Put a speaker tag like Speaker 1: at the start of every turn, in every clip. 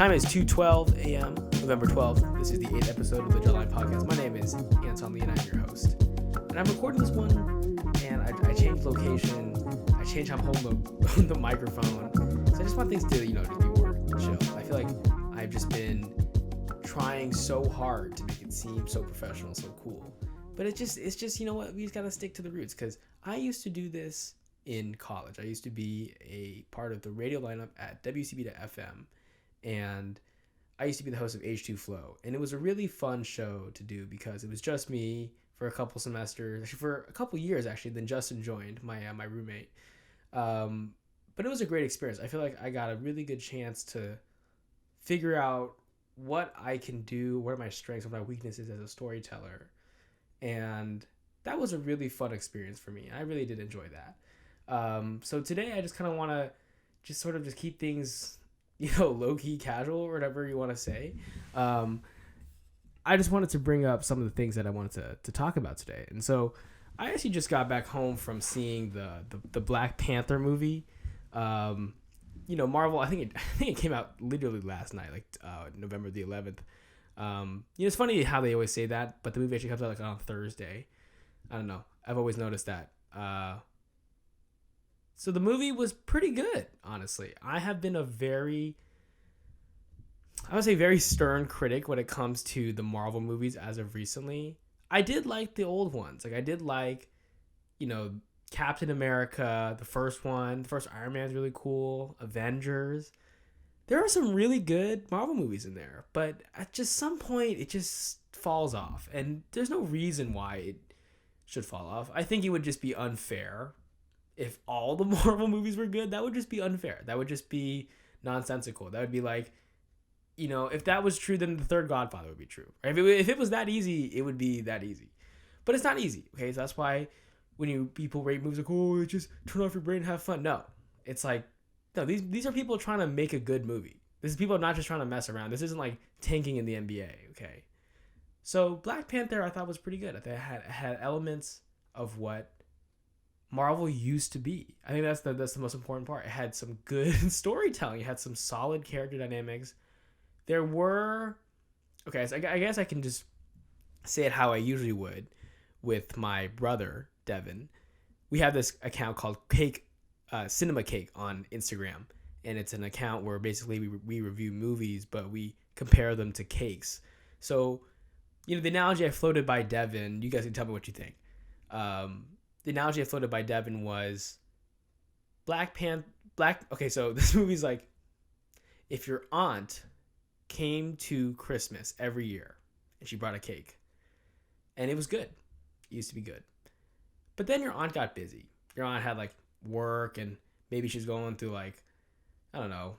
Speaker 1: Time is 2:12 a.m., November 12th. This is the 8th episode of the July Podcast. My name is Anton Lee, and I'm your host. And I'm recording this one, and I changed location. I changed how I'm holding the microphone. So I just want things to, just be more chill. I feel like I've just been trying so hard to make it seem so professional, so cool. But it's just you know what? We just got to stick to the roots, because I used to do this in college. I used to be a part of the radio lineup at WCB.FM, and I used to be the host of H2 Flow, and it was a really fun show to do because it was just me for a couple semesters, actually for a couple years actually. Then Justin joined, my roommate, but it was a great experience. I feel like I got a really good chance to figure out what I can do, what are my strengths, what are my weaknesses as a storyteller, and that was a really fun experience for me. I really did enjoy that. So today I just kind of want to just keep things, low-key casual, or whatever you want to say. I just wanted to bring up some of the things that I wanted to talk about today. And so I actually just got back home from seeing the Black Panther movie. Marvel, I think it came out literally last night, like November the 11th. It's funny how they always say that, but the movie actually comes out like on Thursday. I don't know. I've always noticed that. So the movie was pretty good, honestly. I have been very stern critic when it comes to the Marvel movies as of recently. I did like the old ones. Like, I did like, Captain America, the first one. The first Iron Man is really cool. Avengers. There are some really good Marvel movies in there, but at just some point, it just falls off. And there's no reason why it should fall off. I think it would just be unfair. If all the Marvel movies were good, that would just be unfair. That would just be nonsensical. That would be like, if that was true, then the third Godfather would be true. Right? If it was that easy, it would be that easy. But it's not easy. Okay, so that's why when people rate movies like, oh, just turn off your brain and have fun. No, it's like, no. These are people trying to make a good movie. This is people not just trying to mess around. This isn't like tanking in the NBA. Okay, so Black Panther I thought was pretty good. I think it had elements of what Marvel used to be. I think that's the most important part. It had some good storytelling. It had some solid character dynamics. There were... Okay, so I guess I can just say it how I usually would with my brother, Devin. We have this account called Cinema Cake on Instagram. And it's an account where basically we review movies, but we compare them to cakes. So, the analogy I floated by Devin, you guys can tell me what you think. The analogy I floated by Devin was okay, so this movie's like, if your aunt came to Christmas every year and she brought a cake and it was good. It used to be good. But then your aunt got busy. Your aunt had like work, and maybe she's going through like, I don't know,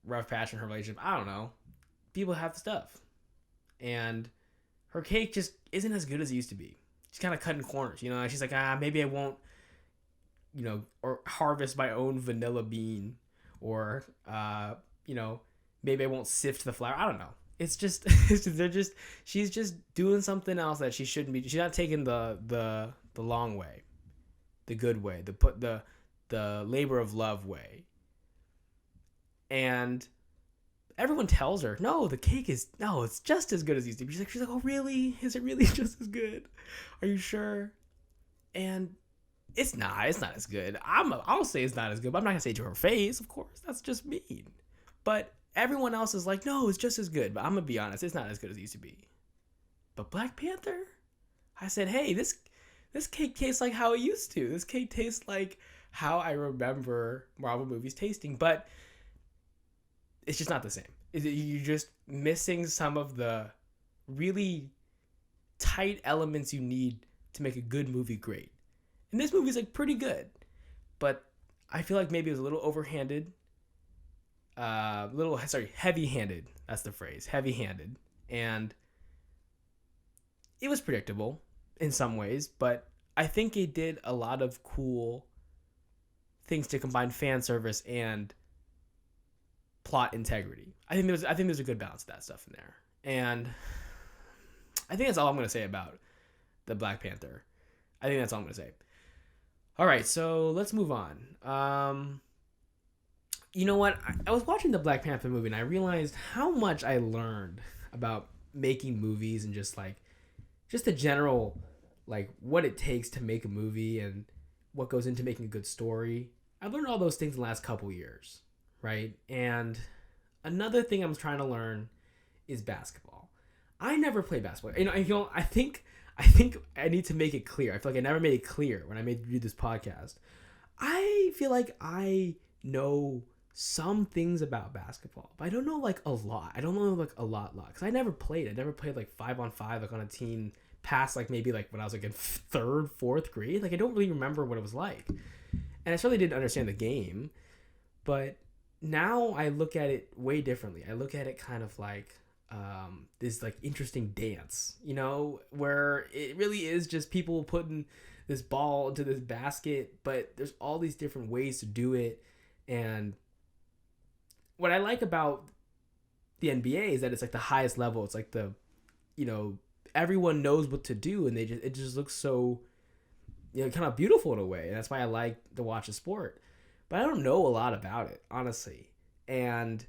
Speaker 1: rough patch in her relationship. I don't know. People have stuff. And her cake just isn't as good as it used to be. She's kind of cutting corners, and she's like, maybe I won't, or harvest my own vanilla bean, or, maybe I won't sift the flour. I don't know. It's just, she's just doing something else that she shouldn't be. She's not taking the long way, the good way, the labor of love way. And everyone tells her, it's just as good as it used to be. She's like, oh, really? Is it really just as good? Are you sure? And it's not as good. I'll say it's not as good, but I'm not going to say it to her face, of course. That's just mean. But everyone else is like, no, it's just as good. But I'm going to be honest, it's not as good as it used to be. But Black Panther? I said, hey, this cake tastes like how it used to. This cake tastes like how I remember Marvel movies tasting. But it's just not the same. You're just missing some of the really tight elements you need to make a good movie great. And this movie's like pretty good, but I feel like maybe it was a little overhanded, heavy-handed. That's the phrase, heavy-handed. And it was predictable in some ways, but I think it did a lot of cool things to combine fan service and plot integrity. I think there's a good balance of that stuff in there. And I think that's all I'm going to say about the Black Panther. I think that's all I'm going to say. All right, so let's move on. You know what? I was watching the Black Panther movie and I realized how much I learned about making movies and just the general, like, what it takes to make a movie and what goes into making a good story. I've learned all those things in the last couple years, right? And another thing I'm trying to learn is basketball. I never played basketball. I think I need to make it clear. I feel like I never made it clear when I do this podcast. I feel like I know some things about basketball, but I don't know like a lot. I don't know like a lot because I never played. I never played like 5-on-5 like on a team past like maybe like when I was like in third, fourth grade. Like I don't really remember what it was like, and I certainly didn't understand the game. But now I look at it way differently. I look at it kind of like this like interesting dance, where it really is just people putting this ball into this basket, but there's all these different ways to do it. And what I like about the NBA is that it's like the highest level. It's like everyone knows what to do, and it just looks so, kind of beautiful in a way. And that's why I like to watch the sport. But I don't know a lot about it, honestly. And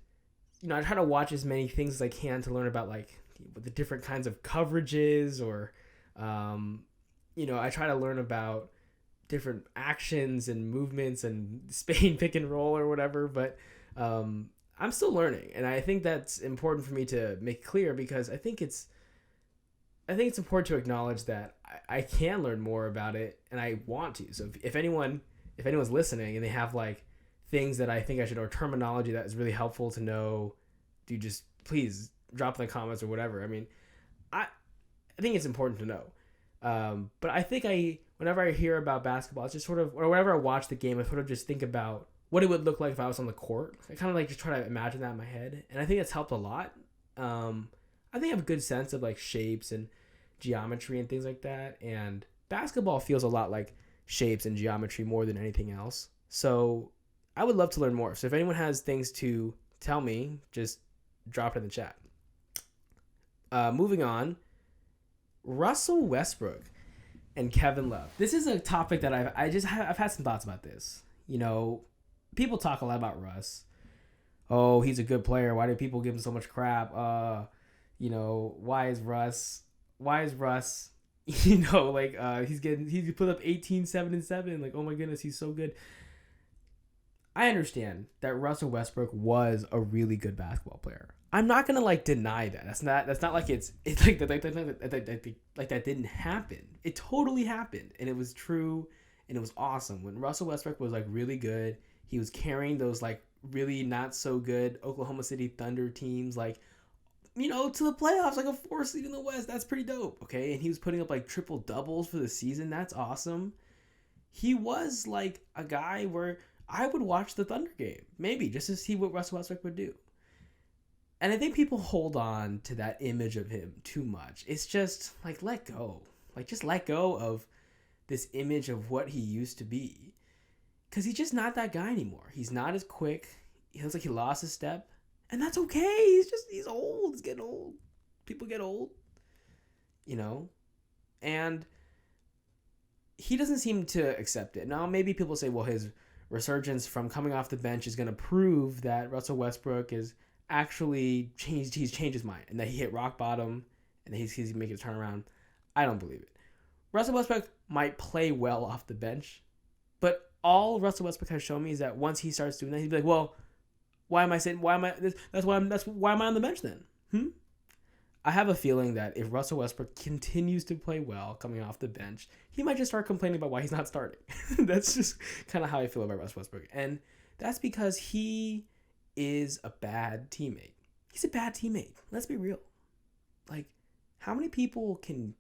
Speaker 1: I try to watch as many things as I can to learn about like the different kinds of coverages, or I try to learn about different actions and movements and Spain pick and roll or whatever. But I'm still learning, and I think that's important for me to make clear, because I think it's important to acknowledge that I can learn more about it, and I want to. So if anyone's listening and they have like things that I think I should, or terminology that is really helpful to know, do just please drop in the comments or whatever. I mean, I think it's important to know. But I think whenever I hear about basketball, it's just sort of, or whenever I watch the game, I sort of just think about what it would look like if I was on the court. I kind of like just try to imagine that in my head, and I think that's helped a lot. I think I have a good sense of like shapes and geometry and things like that, and basketball feels a lot like shapes and geometry more than anything else. So I would love to learn more. So if anyone has things to tell me, just drop it in the chat. Moving on, Russell Westbrook and KLove. This is a topic that I've had some thoughts about this. People talk a lot about Russ. Oh, he's a good player. Why do people give him so much crap? Why is Russ? He put up 18, 7, and 7. Like, oh my goodness, he's so good. I understand that Russell Westbrook was a really good basketball player. I'm not gonna like deny that. That's not like it's like that didn't happen. It totally happened, and it was true, and it was awesome. When Russell Westbrook was like really good, he was carrying those like really not so good Oklahoma City Thunder teams like, to the playoffs, like a 4 seed in the West. That's pretty dope. Okay, and he was putting up like triple doubles for the season. That's awesome. He was like a guy where I would watch the Thunder game, maybe just to see what Russell Westbrook would do. And I think people hold on to that image of him too much. It's just like, let go. Like, just let go of this image of what he used to be. Because he's just not that guy anymore. He's not as quick. He looks like he lost his step. And that's okay. He's old. He's getting old. People get old. And he doesn't seem to accept it. Now, maybe people say, well, his resurgence from coming off the bench is going to prove that Russell Westbrook is actually changed. He's changed his mind, and that he hit rock bottom, and that he's making a turnaround. I don't believe it. Russell Westbrook might play well off the bench, but all Russell Westbrook has shown me is that once he starts doing that, he'd be like, well, why am I on the bench then? I have a feeling that if Russell Westbrook continues to play well coming off the bench, he might just start complaining about why he's not starting. That's just kind of how I feel about Russell Westbrook. And that's because he is a bad teammate. He's a bad teammate. Let's be real. Like, how many people can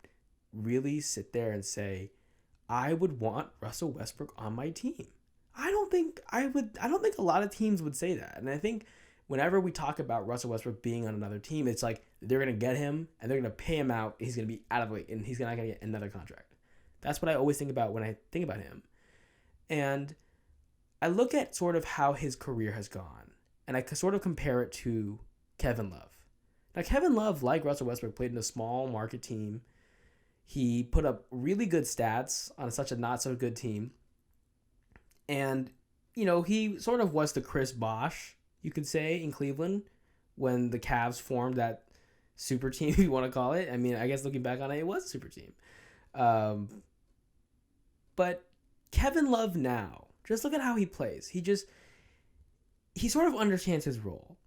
Speaker 1: really sit there and say, I would want Russell Westbrook on my team? I don't think a lot of teams would say that. And I think whenever we talk about Russell Westbrook being on another team, it's like they're going to get him and they're going to pay him out. He's going to be out of the league and he's not going to get another contract. That's what I always think about when I think about him. And I look at sort of how his career has gone, and I sort of compare it to KLove. Now, KLove, like Russell Westbrook, played in a small market team. He put up really good stats on such a not so good team. And he sort of was the Chris Bosh, you could say, in Cleveland when the Cavs formed that super team, if you want to call it. I mean, I guess looking back on it, it was a super team. Um, but Kevin Love now, just look at how he plays. He sort of understands his role.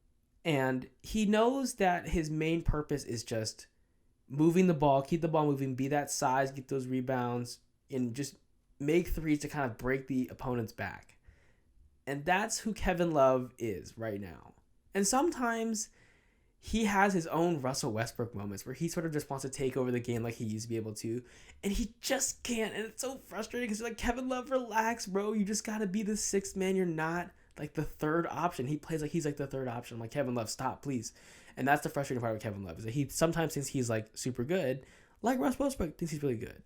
Speaker 1: And he knows that his main purpose is just moving the ball, keep the ball moving, be that size, get those rebounds, and just make threes to kind of break the opponent's back. And that's who Kevin Love is right now. And sometimes he has his own Russell Westbrook moments where he sort of just wants to take over the game like he used to be able to. And he just can't. And it's so frustrating because you're like, Kevin Love, relax, bro. You just got to be the sixth man. You're not like the third option. He plays like he's like the third option. I'm like, Kevin Love, stop, please. And that's the frustrating part with Kevin Love is that he sometimes thinks he's like super good, like Russ Westbrook thinks he's really good.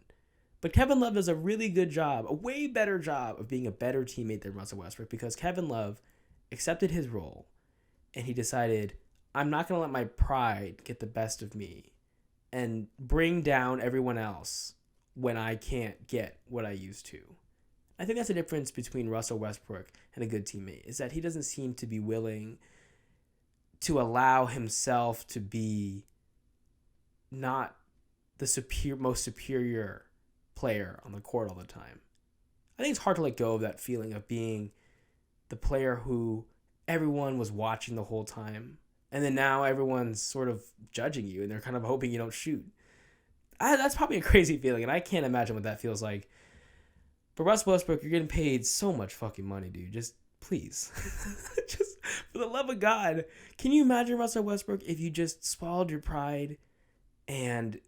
Speaker 1: But Kevin Love does a really good job, a way better job of being a better teammate than Russell Westbrook because Kevin Love accepted his role and he decided, I'm not going to let my pride get the best of me and bring down everyone else when I can't get what I used to. I think that's the difference between Russell Westbrook and a good teammate is that he doesn't seem to be willing to allow himself to be not the most superior player on the court all the time. I think it's hard to let go of that feeling of being the player who everyone was watching the whole time, and then now everyone's sort of judging you, and they're kind of hoping you don't shoot. That's probably a crazy feeling, and I can't imagine what that feels like. But Russ Westbrook, you're getting paid so much fucking money, dude. Just please. Just for the love of God. Can you imagine Russell Westbrook if you just swallowed your pride and,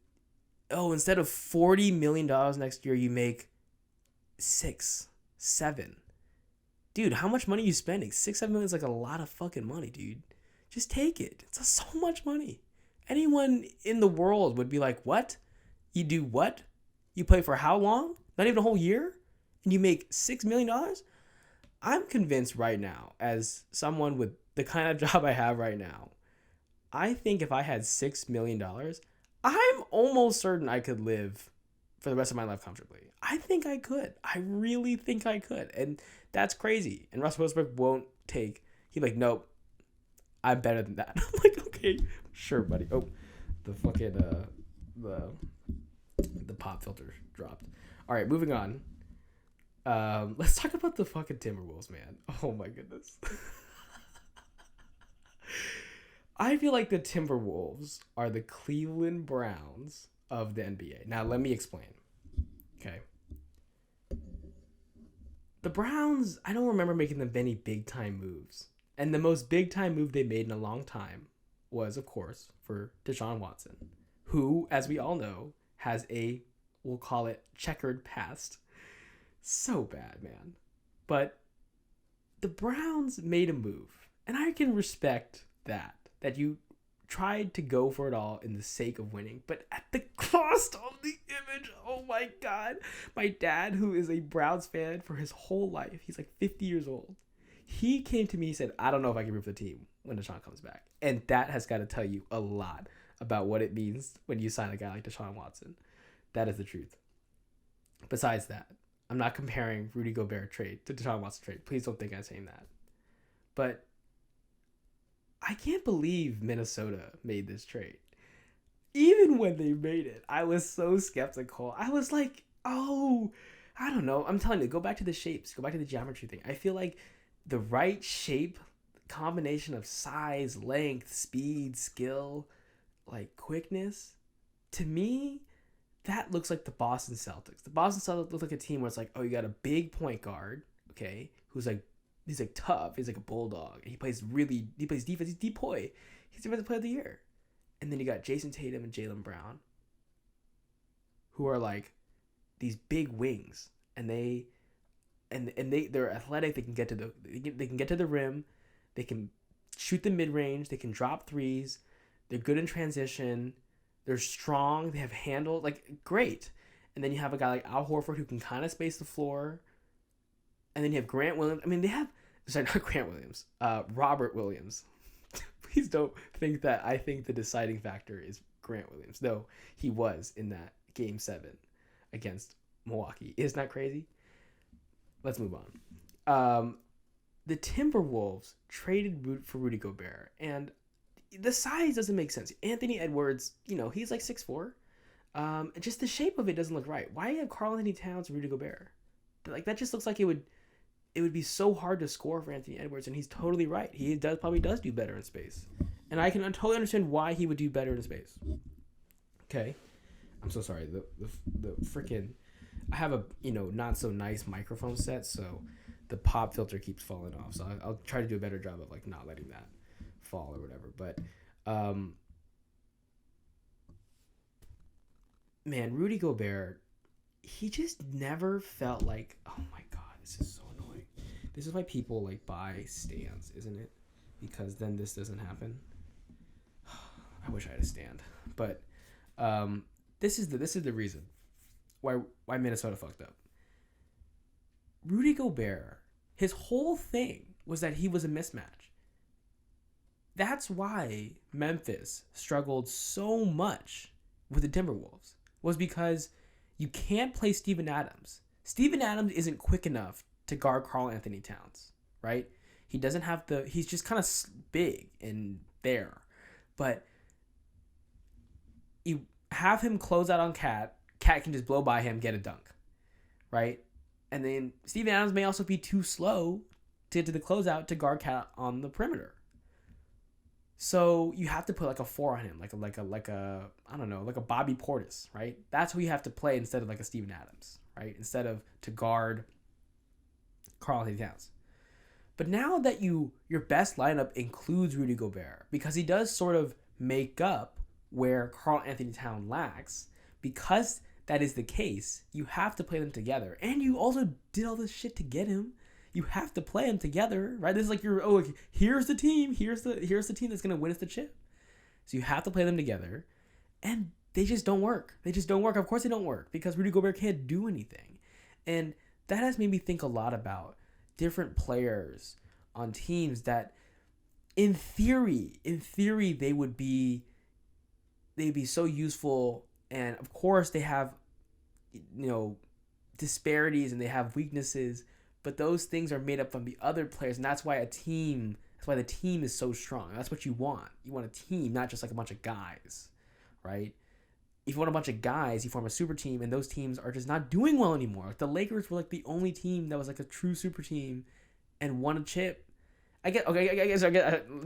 Speaker 1: instead of $40 million next year, you make 6, 7. Dude, how much money are you spending? 6, 7 million is like a lot of fucking money, dude. Just take it. It's so much money. Anyone in the world would be like, what? You do what? You play for how long? Not even a whole year? And you make $6 million? I'm convinced right now, as someone with the kind of job I have right now, I think if I had $6 million, I'm almost certain I could live for the rest of my life comfortably. I think I could. I really think I could. And that's crazy. And Russell Westbrook won't take, he'd be like, nope, I'm better than that. I'm like, okay, sure, buddy. Oh, the fucking, the pop filter dropped. All right, moving on. Let's talk about the fucking Timberwolves, man. Oh my goodness. I feel like the Timberwolves are the Cleveland Browns of the NBA. Now, let me explain. Okay. The Browns, I don't remember making them many big-time moves. And the most big-time move they made in a long time was, of course, for Deshaun Watson, who, as we all know, has a, we'll call it, checkered past. So bad, man. But the Browns made a move, and I can respect that you tried to go for it all in the sake of winning, but at the cost of the image. Oh my God. My dad, who is a Browns fan for his whole life, he's like 50 years old. He came to me and said, I don't know if I can root for the team when Deshaun comes back. And that has got to tell you a lot about what it means when you sign a guy like Deshaun Watson. That is the truth. Besides that, I'm not comparing Rudy Gobert trade to Deshaun Watson trade. Please don't think I'm saying that. But I can't believe Minnesota made this trade. Even when they made it, I was so skeptical. I was like, oh, I don't know. I'm telling you, go back to the shapes. Go back to the geometry thing. I feel like the right shape, combination of size, length, speed, skill, like quickness, to me, that looks like the Boston Celtics. The Boston Celtics look like a team where it's like, oh, you got a big point guard, okay, he's like tough, he's like a bulldog, and he plays defense, he's deep boy. He's defensive player of the year. And then you got Jason Tatum and Jaylen Brown, who are like these big wings, and they're athletic. They can get to the rim, they can shoot the mid range, they can drop threes, they're good in transition. They're strong. They have handle. Like, great. And then you have a guy like Al Horford who can kind of space the floor. And then you have Grant Williams. I mean, they have... Sorry, not Grant Williams. Robert Williams. Please don't think that I think the deciding factor is Grant Williams. No, he was in that Game 7 against Milwaukee. Isn't that crazy? Let's move on. the Timberwolves traded for Rudy Gobert, and the size doesn't make sense. Anthony Edwards, he's like 6'4". And just the shape of it doesn't look right. Why have Karl Anthony Towns and Rudy Gobert? Like, that just looks like it would be so hard to score for Anthony Edwards, and he's totally right. He probably does do better in space, and I can totally understand why he would do better in space. Okay, I'm so sorry. The freaking I have a not so nice microphone set, so the pop filter keeps falling off. So I'll try to do a better job of like not letting that fall or whatever. But man, Rudy Gobert, he just never felt like, oh my god, this is so annoying. This is why people like buy stands, isn't it? Because then this doesn't happen. I wish I had a stand, but this is the reason why Minnesota fucked up. Rudy Gobert, his whole thing was that he was a mismatch. That's why Memphis struggled so much with the Timberwolves, was because you can't play Steven Adams. Steven Adams isn't quick enough to guard Karl Anthony Towns, right? He doesn't have he's just kind of big and there. But you have him close out on Cat. Cat can just blow by him, get a dunk, right? And then Steven Adams may also be too slow to get to the closeout to guard Cat on the perimeter. So you have to put like a 4 on him, like a I don't know, like a Bobby Portis, right? That's who you have to play instead of like a Steven Adams, right? Instead of to guard Karl Anthony Towns. But now that your best lineup includes Rudy Gobert, because he does sort of make up where Karl Anthony Towns lacks, because that is the case, you have to play them together. And you also did all this shit to get him. You have to play them together, right? This is like here's the team. Here's the team that's going to win us the chip. So you have to play them together. And they just don't work. They just don't work. Of course they don't work, because Rudy Gobert can't do anything. And that has made me think a lot about different players on teams that in theory they'd be so useful. And of course they have disparities and they have weaknesses, but those things are made up from the other players, and that's why the team is so strong. That's what you want. You want a team, not just like a bunch of guys, right? If you want a bunch of guys, you form a super team, and those teams are just not doing well anymore. Like the Lakers were like the only team that was like a true super team and won a chip. Let me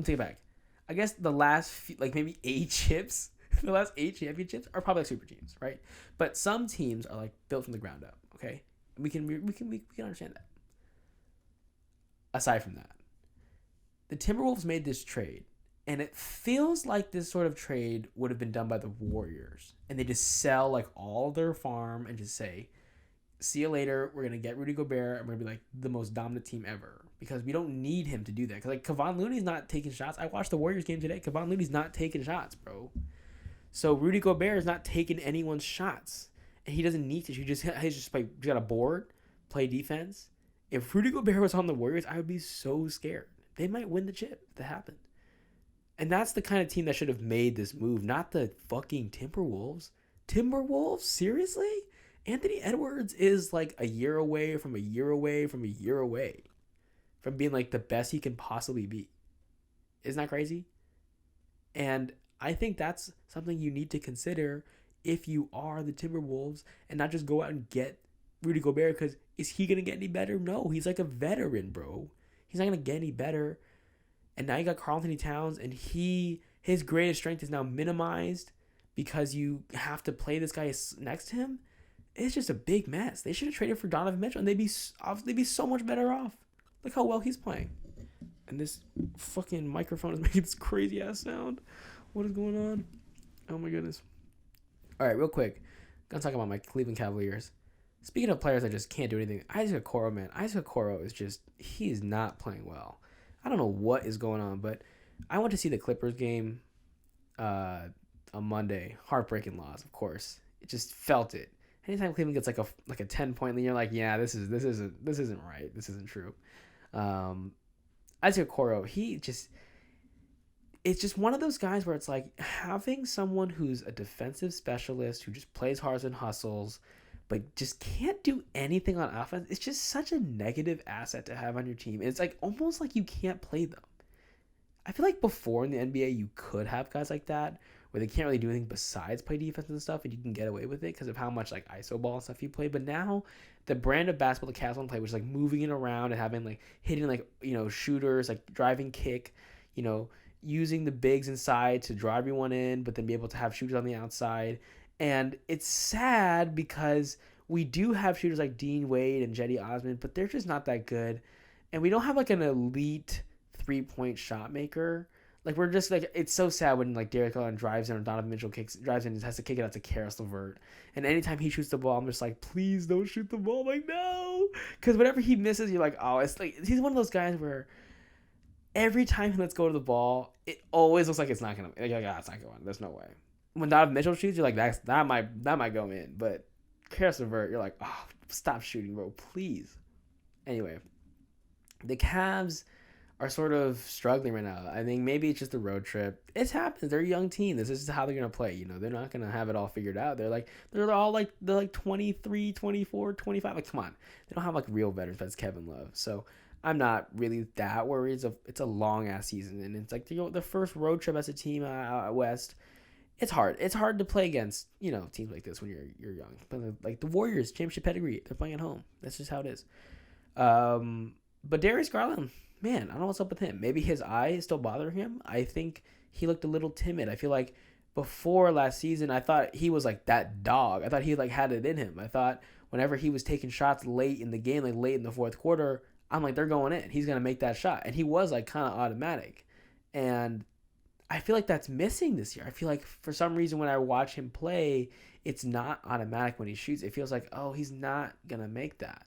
Speaker 1: take it back. I guess the last maybe 8 chips, the last 8 championships are probably like super teams, right? But some teams are like built from the ground up. Okay, we can understand that. Aside from that, the Timberwolves made this trade, and it feels like this sort of trade would have been done by the Warriors, and they just sell like all their farm and just say, see you later, we're going to get Rudy Gobert, and we're going to be like the most dominant team ever, because we don't need him to do that. Because like Kevon Looney's not taking shots. I watched the Warriors game today. Kevon Looney's not taking shots, bro. So Rudy Gobert is not taking anyone's shots, and he doesn't need to. He's just got a board, play defense. If Rudy Gobert was on the Warriors, I would be so scared. They might win the chip if that happened. And that's the kind of team that should have made this move, not the fucking Timberwolves. Timberwolves? Seriously? Anthony Edwards is like a year away from being like the best he can possibly be. Isn't that crazy? And I think that's something you need to consider if you are the Timberwolves, and not just go out and get Rudy Gobert, because is he going to get any better? No, he's like a veteran, bro. He's not going to get any better. And now you got Karl Anthony Towns, and his greatest strength is now minimized because you have to play this guy next to him. It's just a big mess. They should have traded for Donovan Mitchell, and they'd be so much better off. Look how well he's playing. And this fucking microphone is making this crazy ass sound. What is going on? Oh my goodness. All right, real quick. Gonna talk about my Cleveland Cavaliers. Speaking of players that just can't do anything, Isaac Okoro, man. Isaac Okoro he is not playing well. I don't know what is going on, but I went to see the Clippers game on Monday. Heartbreaking loss, of course. It just felt it. Anytime Cleveland gets like a 10-point lead, you're like, yeah, this isn't right. This isn't true. Isaac Okoro, it's just one of those guys where it's like having someone who's a defensive specialist who just plays hard and hustles, but just can't do anything on offense. It's just such a negative asset to have on your team. It's like almost like you can't play them. I feel like before in the NBA, you could have guys like that where they can't really do anything besides play defense and stuff, and you can get away with it because of how much like ISO ball and stuff you play. But now, the brand of basketball the Cavs want to play, which is like moving it around and having like hitting like shooters, like driving kick, using the bigs inside to draw everyone in, but then be able to have shooters on the outside. And it's sad because we do have shooters like Dean Wade and Jetty Osman, but they're just not that good, and we don't have like an elite 3-point shot maker. Like we're just like, it's so sad when like Derek Garland drives in or Donovan Mitchell drives in and has to kick it out to Karis LeVert, and anytime he shoots the ball, I'm just like, please don't shoot the ball. I'm like, no, because whatever he misses, you're like, oh, it's like he's one of those guys where every time he lets go of the ball, it always looks like it's not gonna it's not going. There's no way. When Donovan Mitchell shoots, you're like, that might go in, but Karis LeVert, you're like, oh, stop shooting, bro, please. Anyway, the Cavs are sort of struggling right now. I think maybe it's just a road trip. It happens. They're a young team. This is how they're going to play. They're not going to have it all figured out. They're all 23, 24, 25. Like, come on. They don't have like real veterans. That's Kevin Love. So I'm not really that worried. It's a long ass season. And it's like, the first road trip as a team out west. It's hard. It's hard to play against, teams like this when you're young. But like the Warriors, championship pedigree. They're playing at home. That's just how it is. But Darius Garland, man, I don't know what's up with him. Maybe his eye is still bothering him. I think he looked a little timid. I feel like before last season, I thought he was like that dog. I thought he like had it in him. I thought whenever he was taking shots late in the game, like late in the fourth quarter, I'm like, they're going in. He's going to make that shot. And he was like kind of automatic. And I feel like that's missing this year. I feel like for some reason when I watch him play, it's not automatic when he shoots. It feels like, oh, he's not going to make that.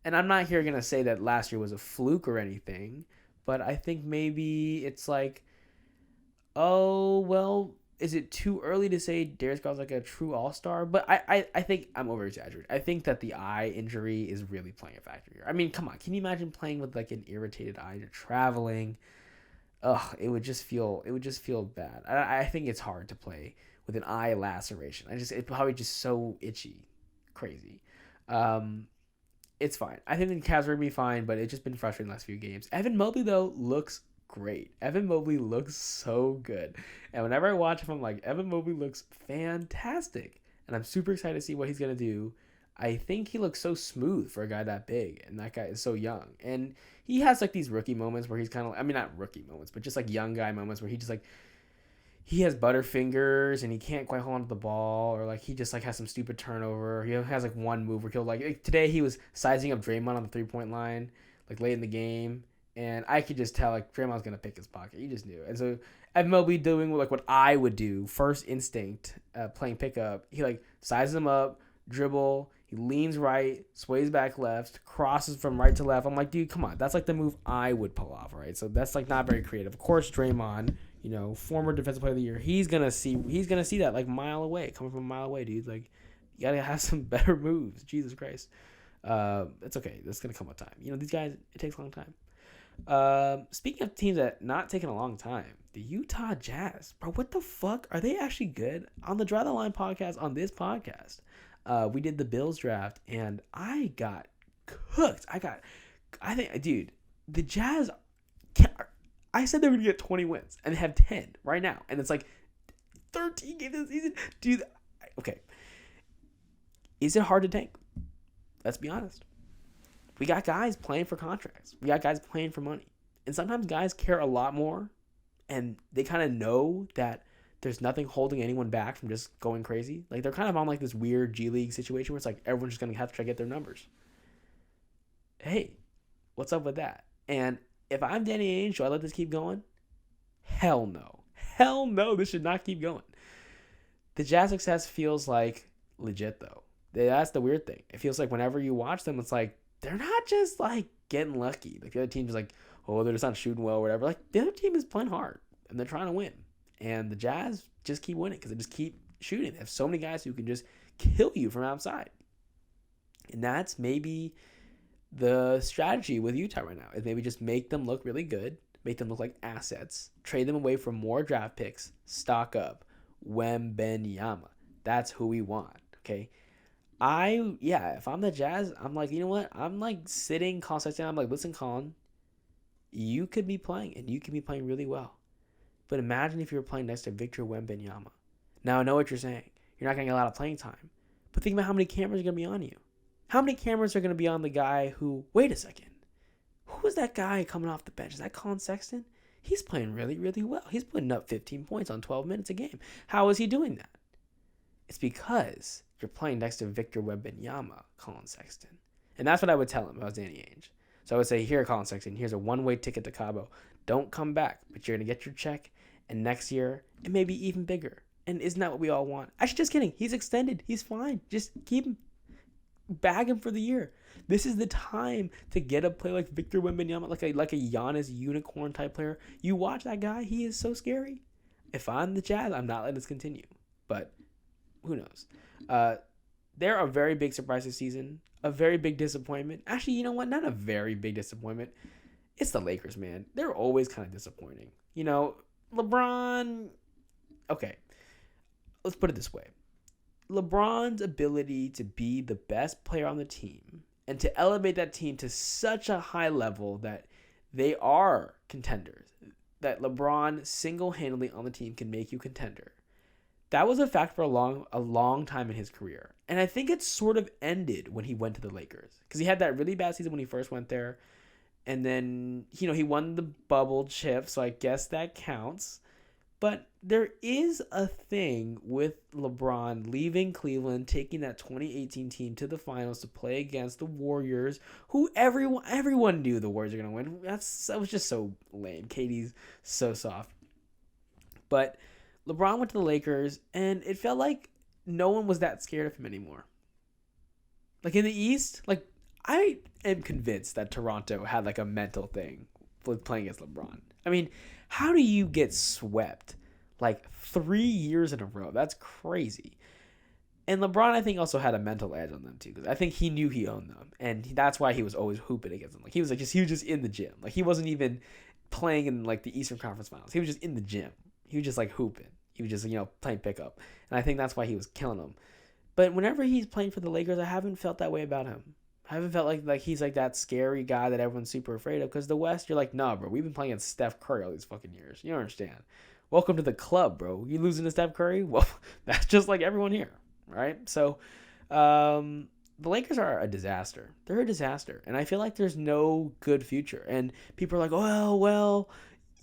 Speaker 1: And I'm not here going to say that last year was a fluke or anything, but I think maybe it's like, oh, well, is it too early to say Darius Garland's like a true all-star? But I think I'm over-exaggerating. I think that the eye injury is really playing a factor here. I mean, come on. Can you imagine playing with like an irritated eye? You're traveling. Ugh, it would just feel bad. I think it's hard to play with an eye laceration. It's probably just so itchy. Crazy. It's fine. I think the Cavs are going to be fine, but it's just been frustrating the last few games. Evan Mobley, though, looks great. Evan Mobley looks so good. And whenever I watch him, I'm like, Evan Mobley looks fantastic. And I'm super excited to see what he's going to do. I think he looks so smooth for a guy that big, and that guy is so young. And he has like these rookie moments where he's kind of, I mean, not rookie moments, but just like young guy moments where he just like, he has butterfingers and he can't quite hold on to the ball, or like he just like has some stupid turnover. He has like one move where he'll like today he was sizing up Draymond on the 3-point line like late in the game, and I could just tell like Draymond's gonna pick his pocket. You just knew. And so Evan Mobley doing like what I would do, first instinct, playing pickup. He like sizes him up, dribble. He leans right, sways back left, crosses from right to left. I'm like, dude, come on. That's like the move I would pull off, right? So that's like not very creative. Of course, Draymond, former defensive player of the year, he's gonna see that like coming from a mile away, dude. Like, you gotta have some better moves. Jesus Christ. It's okay. That's gonna come with time. These guys, it takes a long time. Speaking of teams that not taking a long time, the Utah Jazz, bro, what the fuck? Are they actually good? On the Draw the Line podcast, on this podcast, we did the Bills draft, and I got cooked. I think, dude, the Jazz, I said they were going to get 20 wins, and they have 10 right now. And it's like 13 games this season. Dude, okay. Is it hard to tank? Let's be honest. We got guys playing for contracts. We got guys playing for money. And sometimes guys care a lot more, and they kind of know that there's nothing holding anyone back from just going crazy. Like, they're kind of on like this weird G League situation where it's like everyone's just going to have to try to get their numbers. Hey, what's up with that? And if I'm Danny Ainge, do I let this keep going? Hell no. Hell no, this should not keep going. The Jazz success feels like legit, though. That's the weird thing. It feels like whenever you watch them, it's like they're not just like getting lucky. Like, the other team's like, oh, they're just not shooting well or whatever. Like, the other team is playing hard, and they're trying to win. And the Jazz just keep winning because they just keep shooting. They have so many guys who can just kill you from outside. And that's maybe the strategy with Utah right now, is maybe just make them look really good, make them look like assets, trade them away for more draft picks, stock up. Wembanyama. That's who we want, okay? If I'm the Jazz, I'm like, you know what? I'm like sitting Colin Sexton. I'm like, listen, Colin, you could be playing and you could be playing really well. But imagine if you were playing next to Victor Wembanyama. Now I know what you're saying. You're not gonna get a lot of playing time. But think about how many cameras are gonna be on you. How many cameras are gonna be on the guy who, wait a second, who is that guy coming off the bench? Is that Colin Sexton? He's playing really, really well. He's putting up 15 points on 12 minutes a game. How is he doing that? It's because you're playing next to Victor Wembanyama, Colin Sexton. And that's what I would tell him if I was Danny Ainge. So I would say, here, Colin Sexton, here's a one-way ticket to Cabo. Don't come back, but you're going to get your check. And next year, it may be even bigger. And isn't that what we all want? Actually, just kidding. He's extended. He's fine. Just keep him, bag him for the year. This is the time to get a player like Victor Wembanyama, like a Giannis unicorn type player. You watch that guy. He is so scary. If I'm the Jazz, I'm not letting this continue. But who knows? They're a very big surprise this season. A very big disappointment. Actually, you know what? Not a very big disappointment. It's the Lakers, man. They're always kind of disappointing. You know, LeBron. Okay, let's put it this way. LeBron's ability to be the best player on the team and to elevate that team to such a high level that they are contenders, that LeBron single-handedly on the team can make you contender. That was a fact for a long time in his career. And I think it sort of ended when he went to the Lakers. Because he had that really bad season when he first went there. And then, you know, he won the bubble chip, so I guess that counts. But there is a thing with LeBron leaving Cleveland, taking that 2018 team to the finals to play against the Warriors, who everyone knew the Warriors were going to win. That was just so lame. KD's so soft. But LeBron went to the Lakers, and it felt like no one was that scared of him anymore. Like in the East, like I am convinced that Toronto had like a mental thing with playing against LeBron. I mean, how do you get swept like 3 years in a row? That's crazy. And LeBron, I think, also had a mental edge on them too, because I think he knew he owned them, and that's why he was always hooping against them. Like he was just in the gym. Like he wasn't even playing in like the Eastern Conference Finals. He was just in the gym. He was just like hooping. He was just, you know, playing pickup. And I think that's why he was killing them. But whenever he's playing for the Lakers, I haven't felt that way about him. I haven't felt like he's like that scary guy that everyone's super afraid of. Because the West, you're like, nah, bro, we've been playing against Steph Curry all these fucking years. You don't understand. Welcome to the club, bro. You losing to Steph Curry? Well, that's just like everyone here, right? So, the Lakers are a disaster. They're a disaster. And I feel like there's no good future. And people are like, oh, well,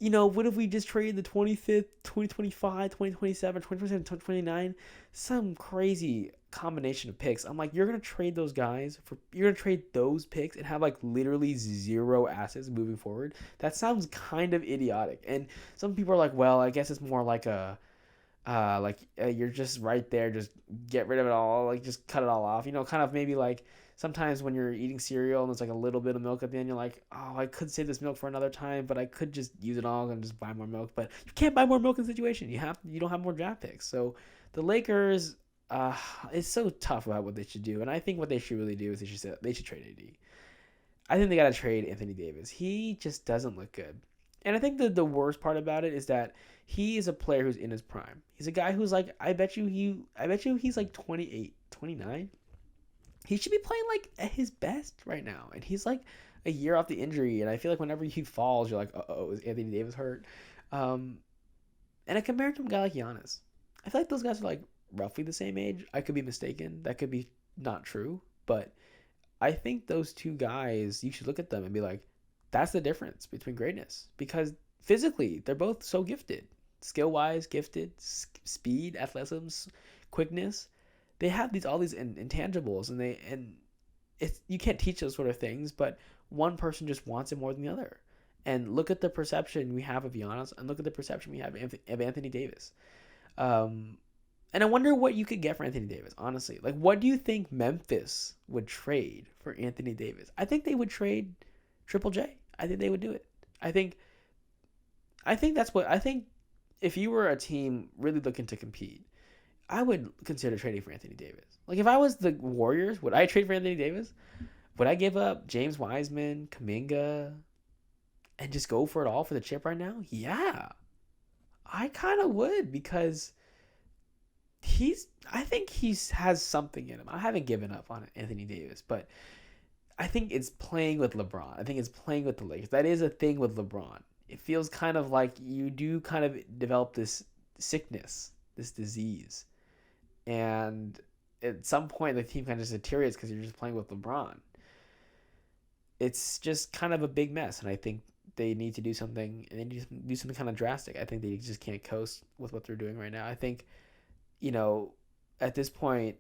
Speaker 1: you know, what if we just trade the 25th, 2025, 2027, 2027, 2029? Some crazy combination of picks. I'm like, you're going to trade those guys you're going to trade those picks and have like literally zero assets moving forward? That sounds kind of idiotic. And some people are like, well, I guess it's more like you're just right there, just get rid of it all, like just cut it all off. You know, kind of maybe like sometimes when you're eating cereal and there's like a little bit of milk at the end, you're like, oh, I could save this milk for another time, but I could just use it all and just buy more milk. But you can't buy more milk in the situation. You don't have more draft picks. So the Lakers, it's so tough about what they should do. And I think what they should really do is they should trade AD. I think they got to trade Anthony Davis. He just doesn't look good. And I think the worst part about it is that he is a player who's in his prime. He's a guy who's like, I bet you he's like 28, 29. He should be playing like at his best right now. And he's like a year off the injury. And I feel like whenever he falls, you're like, uh-oh, is Anthony Davis hurt? And I compare him to a guy like Giannis. I feel like those guys are like roughly the same age. I could be mistaken. That could be not true. But I think those two guys, you should look at them and be like, that's the difference between greatness. Because physically, they're both so gifted. Skill-wise, gifted. Speed, athleticism, quickness. They have all these intangibles, and you can't teach those sort of things, but one person just wants it more than the other. And look at the perception we have of Giannis, and look at the perception we have of Anthony Davis. And I wonder what you could get for Anthony Davis, honestly. Like, what do you think Memphis would trade for Anthony Davis? I think they would trade Triple J. I think they would do it. I think if you were a team really looking to compete, I would consider trading for Anthony Davis. Like, if I was the Warriors, would I trade for Anthony Davis? Would I give up James Wiseman, Kuminga, and just go for it all for the chip right now? Yeah. I kind of would, because I think has something in him. I haven't given up on Anthony Davis, but I think it's playing with LeBron. I think it's playing with the Lakers. That is a thing with LeBron. It feels kind of like you do kind of develop this sickness, this disease, and at some point the team kind of just deteriorates because you're just playing with LeBron. It's just kind of a big mess, and I think they need to do something, and they need to do something kind of drastic. I think they just can't coast with what they're doing right now. I think, you know, at this point,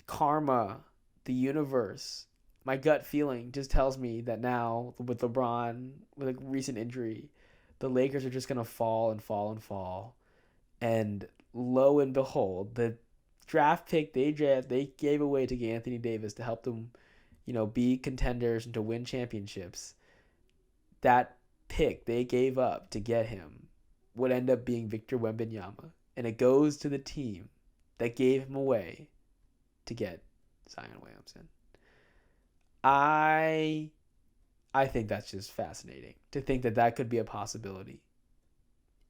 Speaker 1: karma, the universe, my gut feeling just tells me that now with LeBron, with a recent injury, the Lakers are just gonna fall and fall and fall, and lo and behold, the draft pick they gave away to get Anthony Davis to help them, be contenders and to win championships. That pick they gave up to get him would end up being Victor Wembanyama, and it goes to the team that gave him away to get Zion Williamson. I think that's just fascinating to think that that could be a possibility.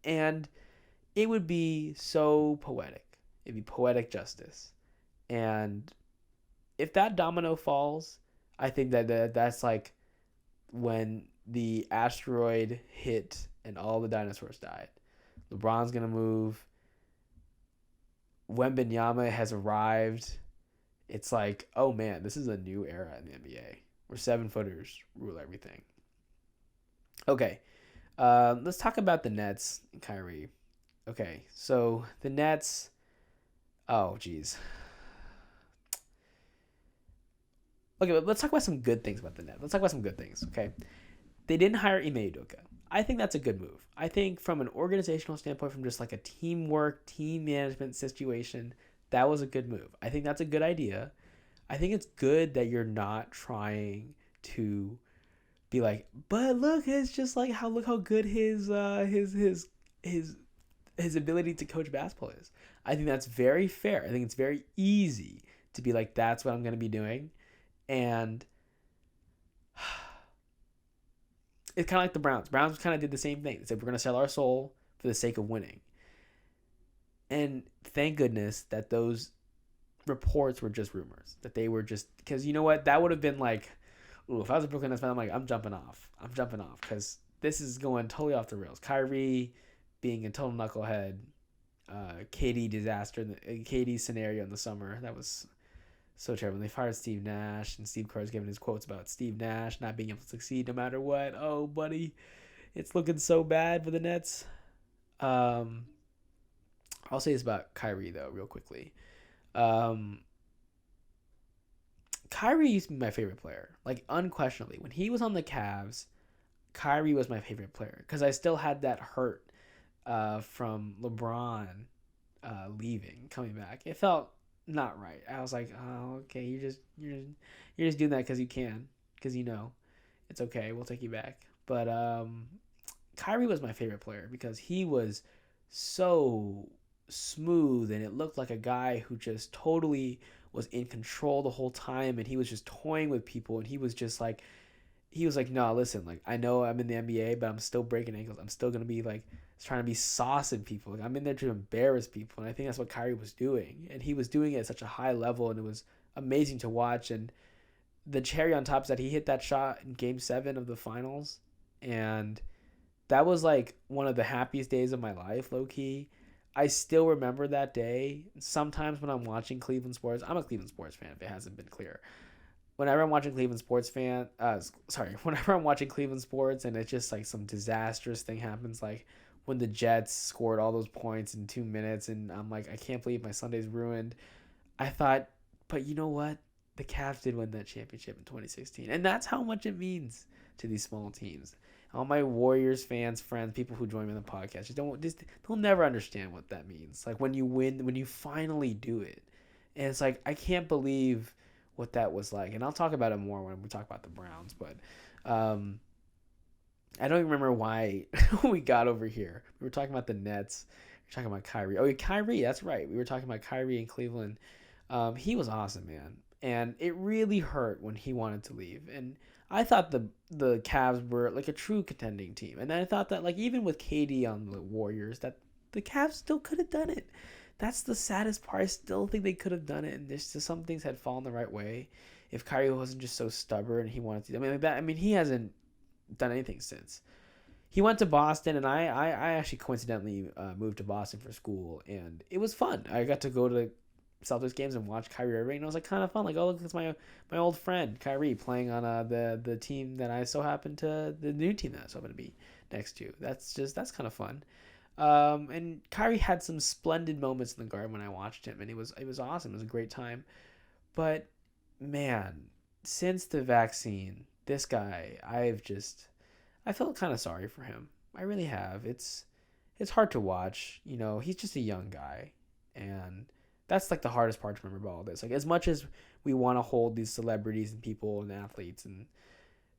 Speaker 1: And it would be so poetic. It'd be poetic justice. And if that domino falls, I think that's like when the asteroid hit and all the dinosaurs died. LeBron's going to move. Wembanyama has arrived. It's like, oh man, this is a new era in the NBA where 7-footers rule everything. Okay, let's talk about the Nets and Kyrie. Okay, so the Nets. Oh, geez. Okay, let's talk about some good things about the Nets. Let's talk about some good things, okay? They didn't hire Ime Udoka. I think that's a good move. I think from an organizational standpoint, from just like a teamwork, team management situation, that was a good move. I think that's a good idea. I think it's good that you're not trying to be like, but look, it's just like look how good his ability to coach basketball is. I think that's very fair. I think it's very easy to be like, that's what I'm going to be doing. And it's kind of like the Browns. Browns kind of did the same thing. They said, we're going to sell our soul for the sake of winning. And thank goodness that those reports were just rumors. That they were just, because you know what? That would have been like, ooh, if I was a Brooklyn Nets fan, I'm like, I'm jumping off because this is going totally off the rails. Kyrie being a total knucklehead, KD disaster, KD scenario in the summer. That was so terrible. They fired Steve Nash, and Steve Kerr's giving his quotes about Steve Nash not being able to succeed no matter what. Oh, buddy, it's looking so bad for the Nets. I'll say this about Kyrie, though, real quickly. Kyrie used to be my favorite player. Like, unquestionably. When he was on the Cavs, Kyrie was my favorite player. Because I still had that hurt from LeBron leaving, coming back. It felt not right. I was like, oh, okay, you're just doing that because you can. Because it's okay. We'll take you back. But Kyrie was my favorite player because he was so smooth, and it looked like a guy who just totally was in control the whole time, and he was just toying with people, and he was like, no, listen, like, I know I'm in the NBA, but I'm still breaking ankles. I'm still gonna be like trying to be saucing people. Like, I'm in there to embarrass people, and I think that's what Kyrie was doing, and he was doing it at such a high level, and it was amazing to watch. And the cherry on top is that he hit that shot in Game 7 of the finals, and that was like one of the happiest days of my life, low key. I still remember that day. Sometimes when I'm watching Cleveland sports, I'm a Cleveland sports fan if it hasn't been clear. Whenever I'm watching Cleveland sports and it's just like some disastrous thing happens, like when the Jets scored all those points in 2 minutes, and I'm like, I can't believe my Sunday's ruined. I thought, but you know what? The Cavs did win that championship in 2016, and that's how much it means to these small teams. All my Warriors fans, friends, people who join me on the podcast, they'll never understand what that means. Like when you win, when you finally do it, and it's like, I can't believe what that was like. And I'll talk about it more when we talk about the Browns. But I don't even remember why we got over here. We were talking about the Nets. We were talking about Kyrie. Oh, yeah, Kyrie, that's right. We were talking about Kyrie in Cleveland. He was awesome, man. And it really hurt when he wanted to leave. And I thought the Cavs were like a true contending team. And I thought that, like, even with KD on the Warriors, that the Cavs still could have done it. that's the saddest part. I still think they could have done it, and there's just some things had fallen the right way. If Kyrie wasn't just so stubborn, he wanted to. I mean, like that. I mean, he hasn't done anything since. He went to Boston, and I actually coincidentally moved to Boston for school, and it was fun. I got to go to Celtics games and watch Kyrie Irving, and it was like kind of fun. Like, oh look, it's my old friend Kyrie playing on the team that I so happen to the new team that I so happen to be next to. That's kind of fun. And Kyrie had some splendid moments in the Garden when I watched him, and it was awesome. It was a great time. But man, since the vaccine, this guy, I felt kind of sorry for him. I really have. It's hard to watch. He's just a young guy, and that's like the hardest part to remember about all this. Like, as much as we want to hold these celebrities and people and athletes and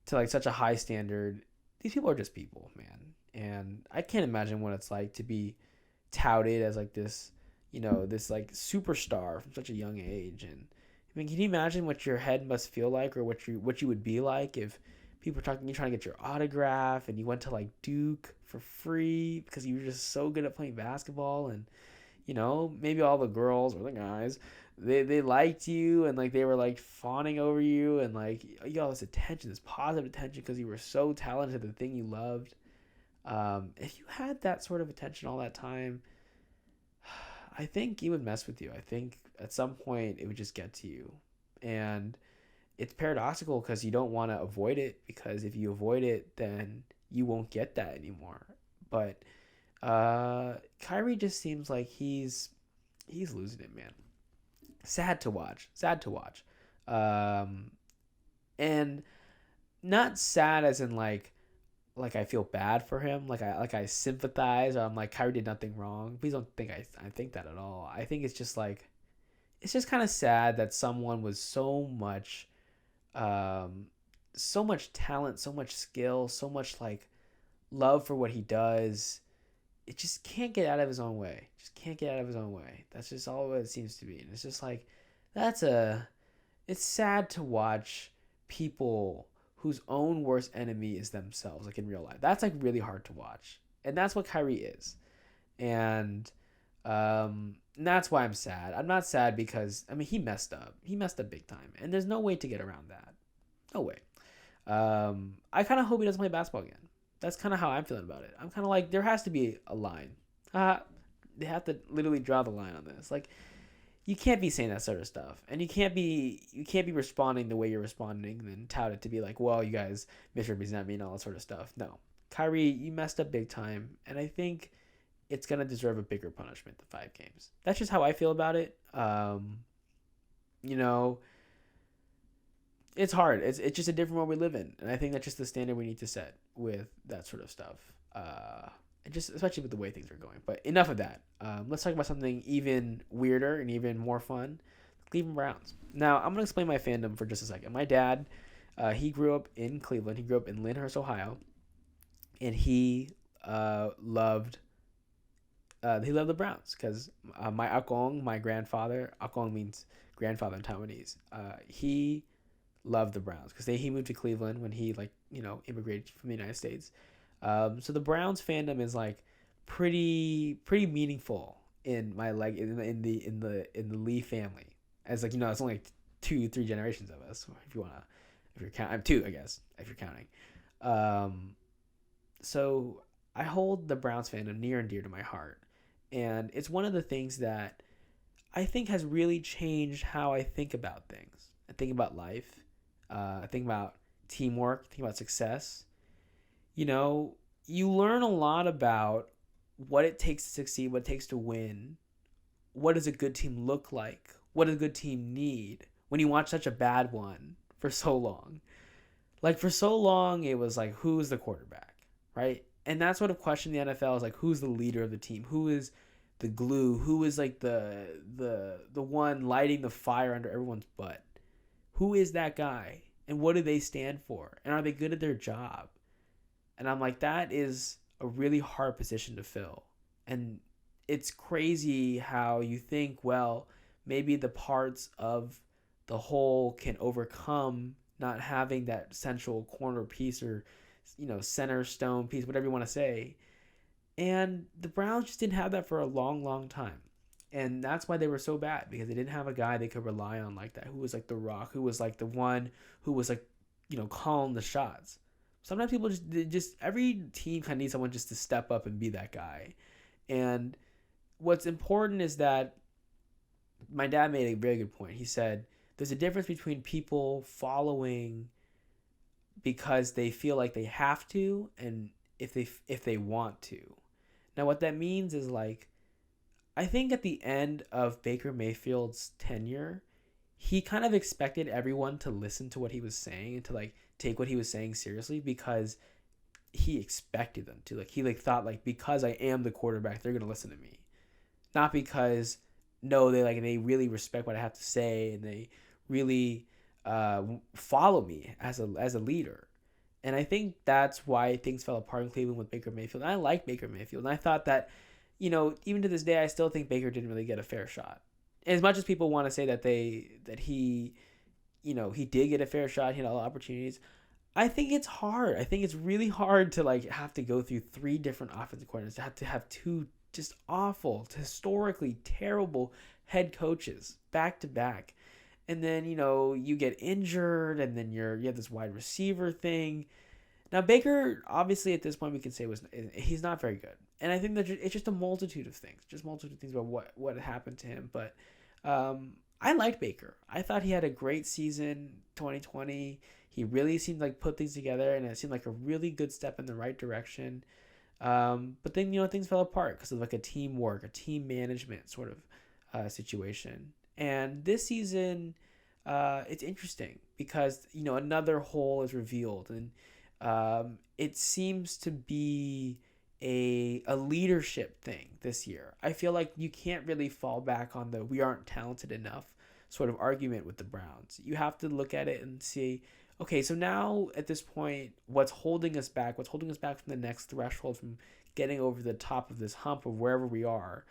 Speaker 1: to like such a high standard, these people are just people, man. And I can't imagine what it's like to be touted as like this like superstar from such a young age. And I mean, can you imagine what your head must feel like, or what you would be like if people were talking, you trying to get your autograph, and you went to like Duke for free because you were just so good at playing basketball, and maybe all the girls or the guys, they liked you, and like they were like fawning over you, and like you got all this attention, this positive attention because you were so talented at the thing you loved. If you had that sort of attention all that time, I think it would mess with you. I think at some point it would just get to you. And it's paradoxical because you don't want to avoid it, because if you avoid it, then you won't get that anymore. But Kyrie just seems like he's losing it, man. Sad to watch. Sad to watch. And not sad as in like I feel bad for him, like I sympathize, or I'm like, Kyrie did nothing wrong. Please don't think I think that at all. I think it's just like, it's just kind of sad that someone with so much talent, so much skill, so much like love for what he does, it just can't get out of his own way. Just can't get out of his own way. That's just all it seems to be. And it's just like, it's sad to watch people whose own worst enemy is themselves, like in real life. That's like really hard to watch. And that's what Kyrie is. And that's why I'm sad. I'm not sad because, I mean, he messed up. He messed up big time. And there's no way to get around that. No way. I kind of hope he doesn't play basketball again. That's kind of how I'm feeling about it. I'm kind of like, there has to be a line. They have to literally draw the line on this. Like, you can't be saying that sort of stuff, and you can't be responding the way you're responding and then tout it to be like, well, you guys misrepresent me and all that sort of stuff. No, Kyrie, you messed up big time, and I think it's gonna deserve a bigger punishment than 5 games. That's just how I feel about it. It's hard. It's just a different world we live in, and I think that's just the standard we need to set with that sort of stuff. And just especially with the way things are going. But enough of that. Let's talk about something even weirder and even more fun. Cleveland Browns. Now, I'm going to explain my fandom for just a second. My dad, he grew up in Cleveland. He grew up in Lyndhurst, Ohio. And he loved the Browns because my akong, my grandfather, akong means grandfather in Taiwanese, he loved the Browns because he moved to Cleveland when he immigrated from the United States. So the Browns fandom is like pretty meaningful in my in the Lee family, as like it's only like 2-3 generations of us, if you're counting. I'm 2, I guess, if you're counting. So I hold the Browns fandom near and dear to my heart, and it's one of the things that I think has really changed how I think about things. I think about life. I think about teamwork. I think about success. You learn a lot about what it takes to succeed, what it takes to win. What does a good team look like? What does a good team need when you watch such a bad one for so long? Like, for so long, it was like, who's the quarterback, right? And that sort of question in the NFL is like, who's the leader of the team? Who is the glue? Who is like the one lighting the fire under everyone's butt? Who is that guy? And what do they stand for? And are they good at their job? And I'm like, that is a really hard position to fill. And it's crazy how you think, well, maybe the parts of the whole can overcome not having that central corner piece or, center stone piece, whatever you want to say. And the Browns just didn't have that for a long, long time. And that's why they were so bad, because they didn't have a guy they could rely on like that, who was like the rock, who was like the one who was like, calling the shots. Sometimes people just every team kind of needs someone just to step up and be that guy. And what's important is that my dad made a very good point. He said there's a difference between people following because they feel like they have to, and if they want to. Now what that means is, like, I think at the end of Baker Mayfield's tenure, he kind of expected everyone to listen to what he was saying and to like take what he was saying seriously, because he expected them to. Like, he like thought, like, because I am the quarterback, they're gonna listen to me, not because, no, they really respect what I have to say, and they really follow me as a leader. And I think that's why things fell apart in Cleveland with Baker Mayfield. And I like Baker Mayfield, and I thought that, even to this day, I still think Baker didn't really get a fair shot. As much as people want to say that he did get a fair shot, he had all the opportunities. I think it's hard. I think it's really hard to like have to go through three different offensive coordinators, to have two just awful, historically terrible head coaches back to back. And then, you get injured, and then you have this wide receiver thing. Now, Baker, obviously at this point we can say he's not very good. And I think that it's just a multitude of things, about what happened to him. But I liked Baker. I thought he had a great season 2020. He really seemed like put things together, and it seemed like a really good step in the right direction. But then, things fell apart because of like a team management sort of situation. And this season, it's interesting because, another hole is revealed, and it seems to be a leadership thing this year. I feel like you can't really fall back on the "we aren't talented enough" sort of argument with the Browns. You have to look at it and see, okay, so now at this point, what's holding us back? What's holding us back from the next threshold, from getting over the top of this hump of wherever we are,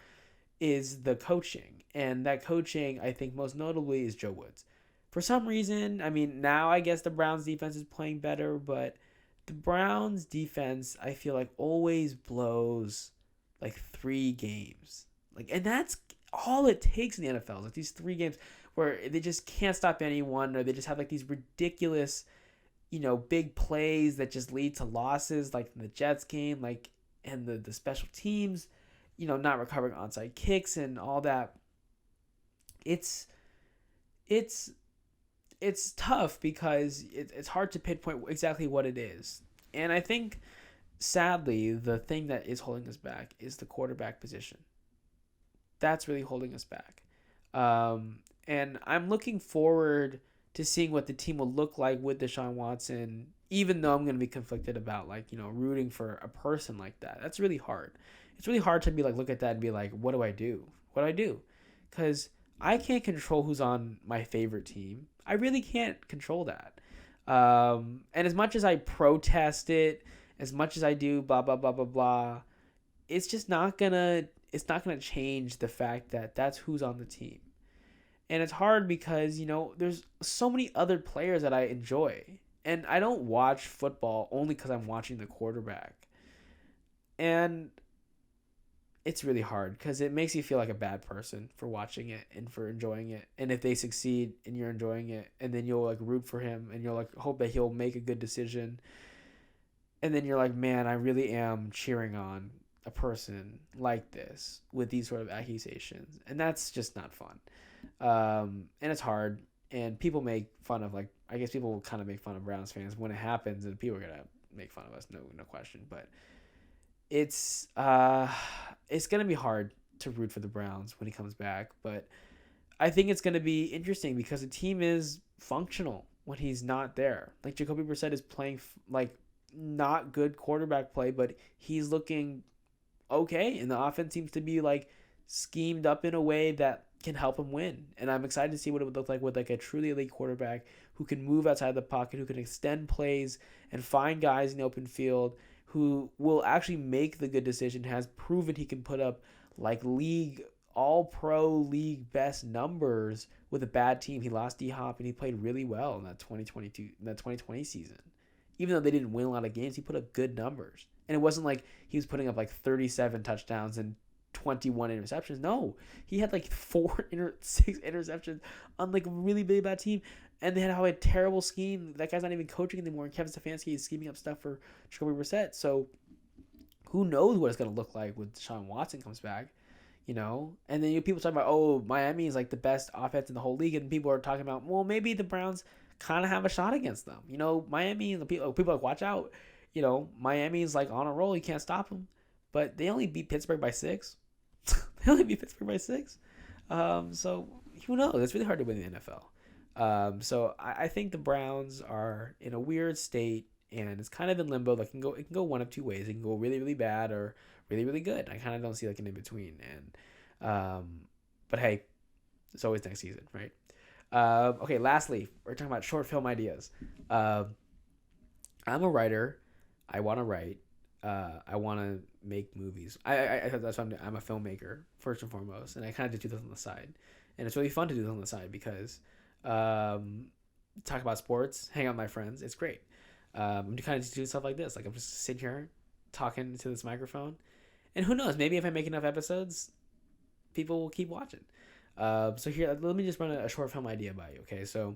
Speaker 1: is the coaching. And that coaching, I think most notably, is Joe Woods. For some reason, I mean, now I guess the Browns defense is playing better, but the Browns defense, I feel like, always blows like 3 games. And that's all it takes in the NFL. Like these 3 games where they just can't stop anyone, or they just have like these ridiculous, big plays that just lead to losses, like in the Jets game, and the special teams, not recovering onside kicks and all that. It's tough because it's hard to pinpoint exactly what it is. And I think, sadly, the thing that is holding us back is the quarterback position. That's really holding us back. And I'm looking forward to seeing what the team will look like with Deshaun Watson, even though I'm going to be conflicted about, rooting for a person like that. That's really hard. It's really hard to be look at that and be like, what do I do? What do I do? Because I can't control who's on my favorite team. I really can't control that. And as much as I protest it, as much as I do blah, blah, blah, blah, blah, it's just not going to change the fact that that's who's on the team. And it's hard because, there's so many other players that I enjoy. And I don't watch football only because I'm watching the quarterback. And it's really hard because it makes you feel like a bad person for watching it and for enjoying it. And if they succeed and you're enjoying it, and then you'll root for him and you'll hope that he'll make a good decision. And then you're like, man, I really am cheering on a person like this with these sort of accusations. And that's just not fun. And it's hard. And people make fun of, I guess people will kind of make fun of Browns fans when it happens, and people are going to make fun of us, no question. But it's going to be hard to root for the Browns when he comes back. But I think it's going to be interesting because the team is functional when he's not there. Like Jacoby Brissett is playing not good quarterback play, but he's looking okay. And the offense seems to be schemed up in a way that can help him win. And I'm excited to see what it would look like with a truly elite quarterback who can move outside the pocket, who can extend plays and find guys in the open field, who will actually make the good decision, has proven he can put up league all-pro league best numbers with a bad team. He lost D-Hop and he played really well in that 2020 season. Even though they didn't win a lot of games, he put up good numbers. And it wasn't like he was putting up 37 touchdowns and 21 interceptions. No, he had like 6 interceptions on like a really, really bad team. And they had a terrible scheme. That guy's not even coaching anymore. And Kevin Stefanski is scheming up stuff for Jacoby Brissett. So who knows what it's going to look like when Deshaun Watson comes back, you know? And then people talking about, oh, Miami is like the best offense in the whole league. And people are talking about, well, maybe the Browns kind of have a shot against them. You know, Miami, people are like, watch out. You know, Miami's like on a roll. You can't stop them. But they only beat Pittsburgh by 6. So who knows? It's really hard to win the NFL. So I think the Browns are in a weird state, and it's kind of in limbo. It can go one of two ways. It can go really, really bad or really, really good. I kind of don't see like an in between. And but hey, it's always next season, right? Okay. Lastly, we're talking about short film ideas. I'm a writer. I want to write. I want to make movies. That's what I'm a filmmaker first and foremost, and I kind of do this on the side, and it's really fun to do this on the side because talk about sports, hang out with my friends. It's great. I'm kind of just doing stuff like this. Like I'm just sitting here talking to this microphone, and who knows? Maybe if I make enough episodes, people will keep watching. So here, let me just run a short film idea by you. Okay, so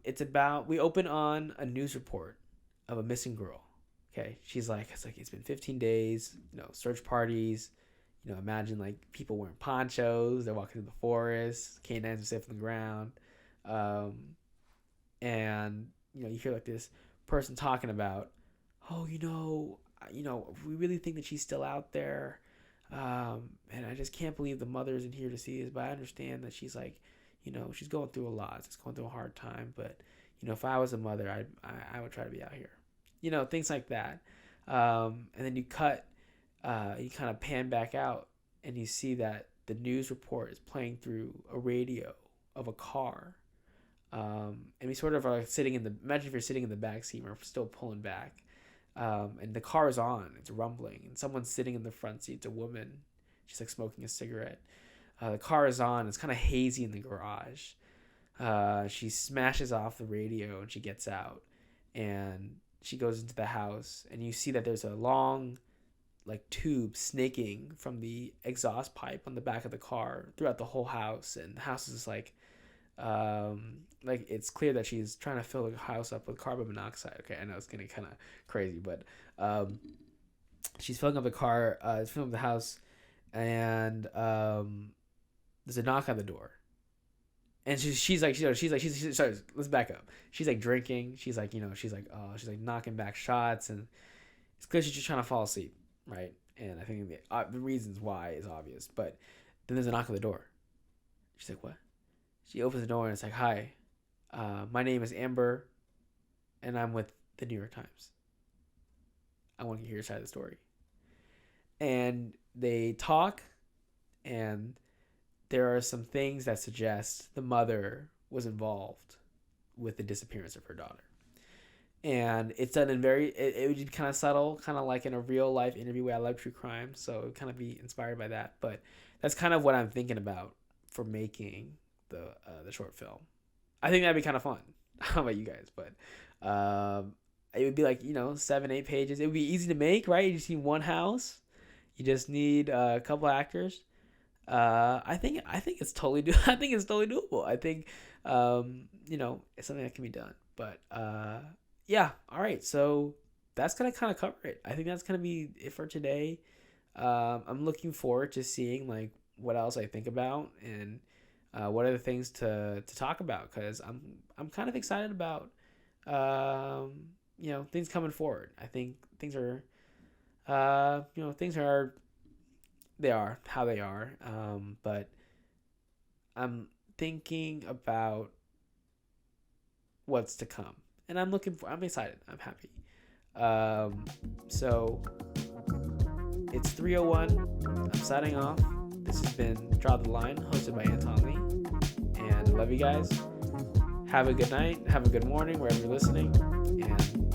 Speaker 1: it's about we open on a news report of a missing girl. Okay, it's been 15 days, you know, search parties, you know, imagine like people wearing ponchos, they're walking through the forest, canines are safe on the ground, and, you know, you hear like this person talking about, oh, you know, we really think that she's still out there, and I just can't believe the mother isn't here to see us, but I understand that she's like, you know, she's going through a lot, she's going through a hard time, but, you know, if I was a mother, I would try to be out here. You know, things like that. And then you kind of pan back out and you see that the news report is playing through a radio of a car. And we sort of are imagine if you're sitting in the back seat or still pulling back. And the car is on, it's rumbling. And someone's sitting in the front seat, it's a woman. She's like smoking a cigarette. The car is on, it's kind of hazy in the garage. She smashes off the radio and she gets out. And she goes into the house, and you see that there's a long, like, tube snaking from the exhaust pipe on the back of the car throughout the whole house. And the house is like it's clear that she's trying to fill the house up with carbon monoxide. Okay, I know it's getting kind of crazy, but she's filling up the house, and there's a knock on the door. And she's sorry, let's back up. She's like drinking. She's like knocking back shots, and it's clear she's just trying to fall asleep, right? And I think the reasons why is obvious. But then there's a knock on the door. She's like, what? She opens the door and it's like, hi, my name is Amber, and I'm with the New York Times. I want to hear your side of the story. And they talk, and there are some things that suggest the mother was involved with the disappearance of her daughter. And it's done in it would be kind of subtle, kind of like in a real life interview. I love true crime, so it would kind of be inspired by that. But that's kind of what I'm thinking about for making the short film. I think that'd be kind of fun. I don't know about you guys, but it would be like, 7-8 pages. It would be easy to make, right? You just need one house. You just need a couple actors. I think it's totally I think it's totally doable. I think it's something that can be done. But yeah, all right. So that's gonna kind of cover it. I think that's gonna be it for today. I'm looking forward to seeing like what else I think about and what other things to talk about, because I'm kind of excited about things coming forward. I think things are they are how they are, but I'm thinking about what's to come, and I'm excited. I'm happy. So it's 3:01. I'm signing off. This has been Draw the Line, hosted by Anton Lee, and I love you guys. Have a good night. Have a good morning wherever you're listening, and